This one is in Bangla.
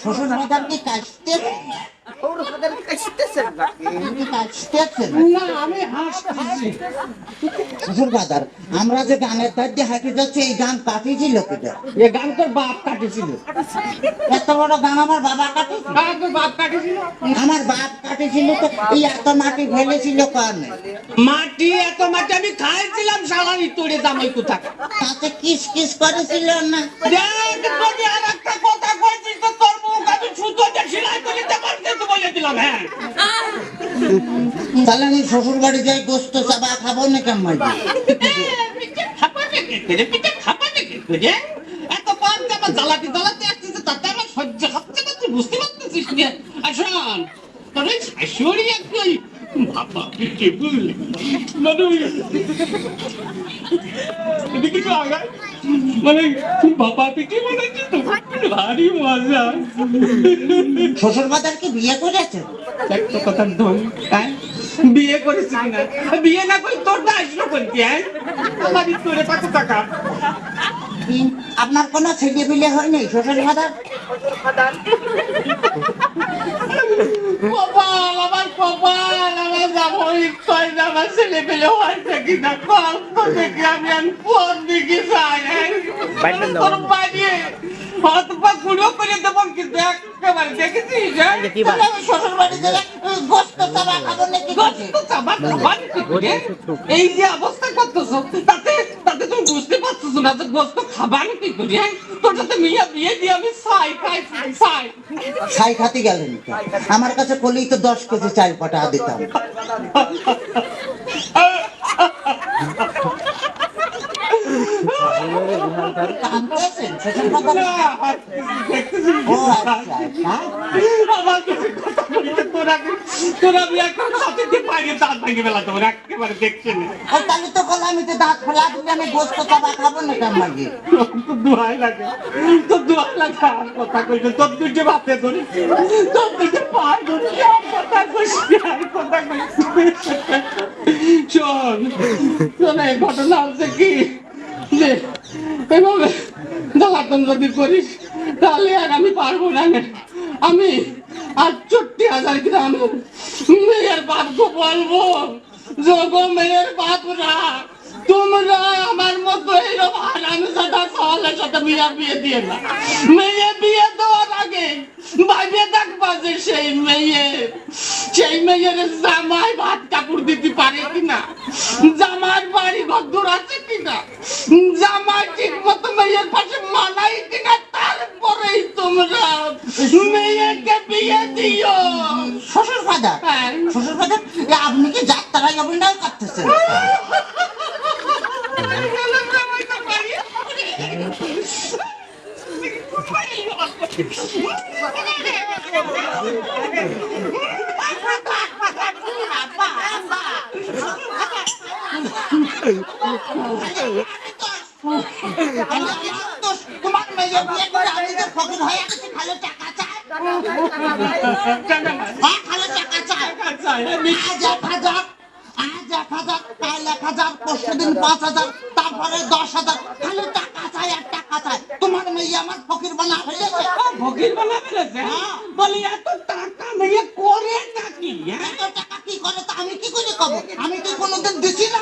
শ্বশুর মশাই কি কাশতে শ্বশুর বাজার আমরা যে গানের তার দিয়ে হাঁটি যাচ্ছি এই গান কাটিয়েছিল কেটে এই গান তোর বাপ কাটেছিল। এত বড় গান আমার বাবা কাটেছিল। তোর বাপ কাটেছিল? আমার বাপ কাটেছিল তো এই এত মাটি ফেলেছিল কারণে মাটি এত মাটি আমি খাইছিলাম সালামি তোরে দামাই কোথা তাতে কিস কিস করেছিল না আর একটা কথা কইছিস তো তোর মুখ আমি ছুতো যে সেলাই করে দেবার কিন্তু বলে দিলাম। হ্যাঁ তাহলে আমি শ্বশুর বাড়ি যাই গোস্ত চাবা খাবো না কেমন এত পান আমার জ্বালাতে জ্বালাতে আসতেছে তাতে আমার সহ্য হচ্ছে না তুই বুঝতে পারতেছিস না। আর শোন তোর ওই শাশুড়ি একটু বাবা পিঠে বুঝলি মানে এদিকে তো আগায় মানে বাবা পিঠে বানাচ্ছে তো ভারী মজা। শ্বশুর বাজার কি বিয়ে করেছে? একটা কথা ধন হ্যাঁ বিয়ে করেছি কিনা বিয়ে না করে তোর না আসলো করতে। হ্যাঁ আমারই তোরে কত টাকা আপনার কোনো ছেলে বিলে হয়নি শ্বশুর বাজার? কপাল আমার কপাল আমার জামাই কয় না আমার ছেলে পেলে হয়েছে কিনা কল্প দেখি আমি ফোন দিকে যাই তোর বাড়িয়ে হাত পা গুঁড়ো করে দেবো কিন্তু একেবারে দেখেছিস শ্বশুর বাড়ি গেলে গোস্ত চাবা খাবো নাকি? এই যে অবস্থা করতেছো তাতে তাতে তুমি বুঝতে পারছো না যে গোস্ত খাবার কি করি। হ্যাঁ তোর সাথে মিয়া বিয়ে দিয়ে আমি ছাই খাই ছাই ছাই খাতে গেলেন আমার কাছে কলেই তো 10 কেজি চাল পাঠা দিতাম। তাহলে তো বলে আমি তো দাঁত ফেলা দিলে আমি গোস্ত চাবা খাবো না কেমন দোয়াই লাগে তোর দোয়াই লাগে আর কথা কইছে তোর দুইটা বাপে ধরি তোর দুইটা পায়ে ধরি কথা কইছি আর কথা কইছি। শোন শোন এই ঘটনা হচ্ছে কি যে এভাবে জ্বালাতন যদি করিস তাহলে আর আমি পারবো না। আমি আর 64,000 গ্রাম মেয়ের বাপকে বলবো যোগ মেয়ের বাপরা তোমরা আমার মতো এরকম হারামজাদা সওয়ালের সাথে বিয়ে দিয়ে না। মেয়ে বিয়ে দেওয়ার আগে বাইরে দেখবা যে সেই মেয়ের জামাই ভাত কাপড় দিতে পারে কিনা, জামার বাড়ি ঘর আছে কিনা, জামাই ঠিক মতো মেয়ের পাশে মানাই কিনা, তারপরেই তোমরা মেয়েকে বিয়ে দিও। শ্বশুর বাজার শ্বশুর বাজার আপনি কি যাত্রায় অভিনয় করতেছেন? তোমার মেয়ে বিয়ে করে আমি যে ফকির হয়ে গেছি খালি টাকা চাই খালি টাকা চাই আজ 1,000 কাল 1,000 পরশুদিন 5,000 তারপরে 10,000 খালি টাকা চাই আর টাকা চাই। তোমার মেয়ে আমার ফকির বানা ফেলেছে। ফকির বানা ফেলেছে? বলি এত টাকা মেয়ে করে নাকি? এত টাকা কি করে তা আমি কি করে কব? আমি কি কোনোদিন দিছি না?